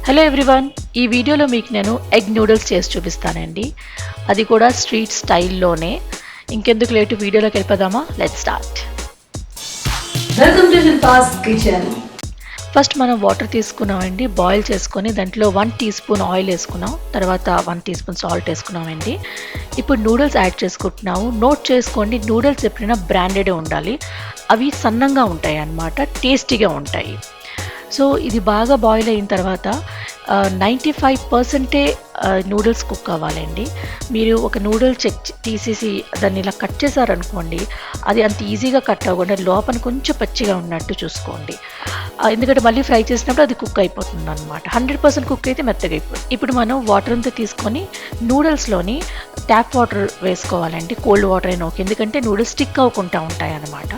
Hello everyone, ఈ వీడియోలో మీకు నేను ఎగ్ నూడిల్స్ చేసి చూపిస్తానండి. అది కూడా స్ట్రీట్ స్టైల్లోనే. ఇంకెందుకు లేటు, వీడియోలోకి వెళ్ళిపోదామా? Let's start. Welcome to Shilpa's kitchen. First మనం వాటర్ తీసుకున్నామండి, బాయిల్ చేసుకొని దాంట్లో 1 టీ స్పూన్ ఆయిల్ వేసుకున్నాం, తర్వాత 1 టీ స్పూన్ సాల్ట్ వేసుకున్నామండి. ఇప్పుడు నూడిల్స్ యాడ్ చేసుకుంటున్నాము. నోట్ చేసుకోండి, నూడిల్స్ ఎప్పుడైనా బ్రాండెడే ఉండాలి. అవి సన్నంగా ఉంటాయి అన్నమాట, టేస్టీగా ఉంటాయి. సో ఇది బాగా బాయిల్ అయిన తర్వాత 95% నూడిల్స్ కుక్ అవ్వాలండి. మీరు ఒక నూడిల్ తీసేసి దాన్ని ఇలా కట్ చేశారనుకోండి, అది అంత ఈజీగా కట్ అవ్వకుండా లోపల కొంచెం పచ్చిగా ఉన్నట్టు చూసుకోండి. ఎందుకంటే మళ్ళీ ఫ్రై చేసినప్పుడు అది కుక్ అయిపోతుంది అనమాట. 100% కుక్ అయితే మెత్తగా అయిపోతుంది. ఇప్పుడు మనం వాటర్ అంతా తీసుకొని నూడిల్స్లోని ట్యాప్ వాటర్ వేసుకోవాలండి. కోల్డ్ వాటర్ అయినా ఓకే, ఎందుకంటే నూడిల్స్ స్టిక్ అవ్వకుండా ఉంటాయి అన్నమాట.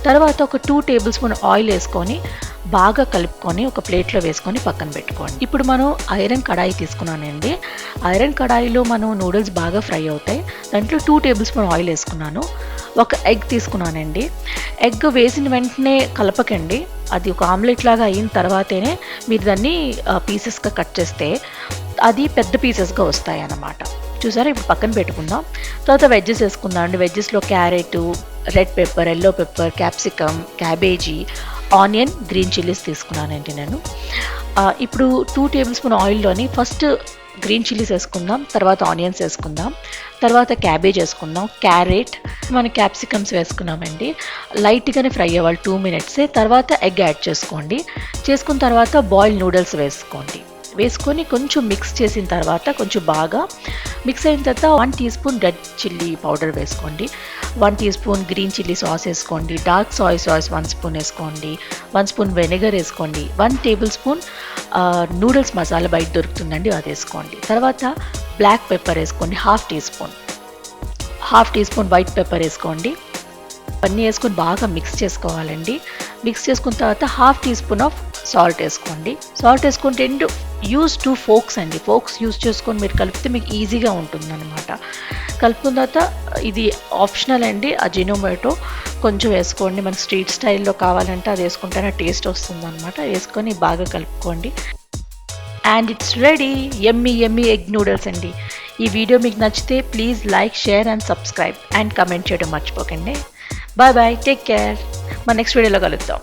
తర్వాత ఒక 2 టేబుల్ స్పూన్ ఆయిల్ వేసుకొని బాగా కలుపుకొని ఒక ప్లేట్లో వేసుకొని పక్కన పెట్టుకోండి. ఇప్పుడు మనం ఐరన్ కడాయి తీసుకున్నానండి. ఐరన్ కడాయిలో మనం నూడిల్స్ బాగా ఫ్రై అవుతాయి. దాంట్లో 2 టేబుల్ స్పూన్ ఆయిల్ వేసుకున్నాను. ఒక ఎగ్ తీసుకున్నానండి. ఎగ్ వేసిన వెంటనే కలపకండి, అది ఒక ఆమ్లెట్ లాగా అయిన తర్వాతనే మీరు దాన్ని పీసెస్గా కట్ చేస్తే అది పెద్ద పీసెస్గా వస్తాయి అన్నమాట. చూసారా, ఇప్పుడు పక్కన పెట్టుకుందాం. తర్వాత వెజ్జెస్ వేసుకుందాం అండి. వెజ్జెస్లో carrot, red pepper, yellow pepper, capsicum, cabbage, onion, green chillies తీసుకున్నానండి నేను. ఇప్పుడు 2 టేబుల్ స్పూన్ ఆయిల్లోని ఫస్ట్ గ్రీన్ చిల్లీస్ వేసుకుందాం, తర్వాత ఆనియన్స్ వేసుకుందాం, తర్వాత క్యాబేజ్ వేసుకుందాం, క్యారెట్, మన క్యాప్సికమ్స్ వేసుకున్నామండి. లైట్గానే ఫ్రై అవ్వాలి 2 మినిట్సే. తర్వాత ఎగ్ యాడ్ చేసుకోండి. చేసుకున్న తర్వాత బాయిల్ నూడిల్స్ వేసుకొని కొంచెం మిక్స్ చేసిన తర్వాత కొంచెం బాగా మిక్స్ అయిన తర్వాత 1 teaspoon red chilli powder వేసుకోండి, 1 teaspoon green chilli sauce వేసుకోండి, డార్క్ సోయా సాస్ 1 స్పూన్ వేసుకోండి, 1 స్పూన్ వెనిగర్ వేసుకోండి, 1 టేబుల్ స్పూన్ నూడిల్స్ మసాలా బయట దొరుకుతుందండి, అది వేసుకోండి. తర్వాత బ్లాక్ పెప్పర్ వేసుకోండి, half teaspoon white pepper వేసుకోండి. అన్నీ వేసుకొని బాగా మిక్స్ చేసుకోవాలండి. మిక్స్ చేసుకున్న తర్వాత half teaspoon of salt వేసుకోండి. సాల్ట్ వేసుకుంటే యూజ్ 2 ఫోక్స్ అండి. ఫోక్స్ యూజ్ చేసుకొని మీరు కలిపితే మీకు ఈజీగా ఉంటుంది అనమాట. కలుపుకున్న తర్వాత ఇది ఆప్షనల్ అండి, అజినోమోటో కొంచెం వేసుకోండి. మనకి స్ట్రీట్ స్టైల్లో కావాలంటే అది వేసుకుంటేనే టేస్ట్ వస్తుంది అనమాట. వేసుకొని బాగా కలుపుకోండి. And it's ready, yummy egg noodles అండి. ఈ వీడియో మీకు నచ్చితే please like, share and subscribe and comment చేయడం మర్చిపోకండి. Bye bye, take care. మన నెక్స్ట్ వీడియోలో కలుద్దాం.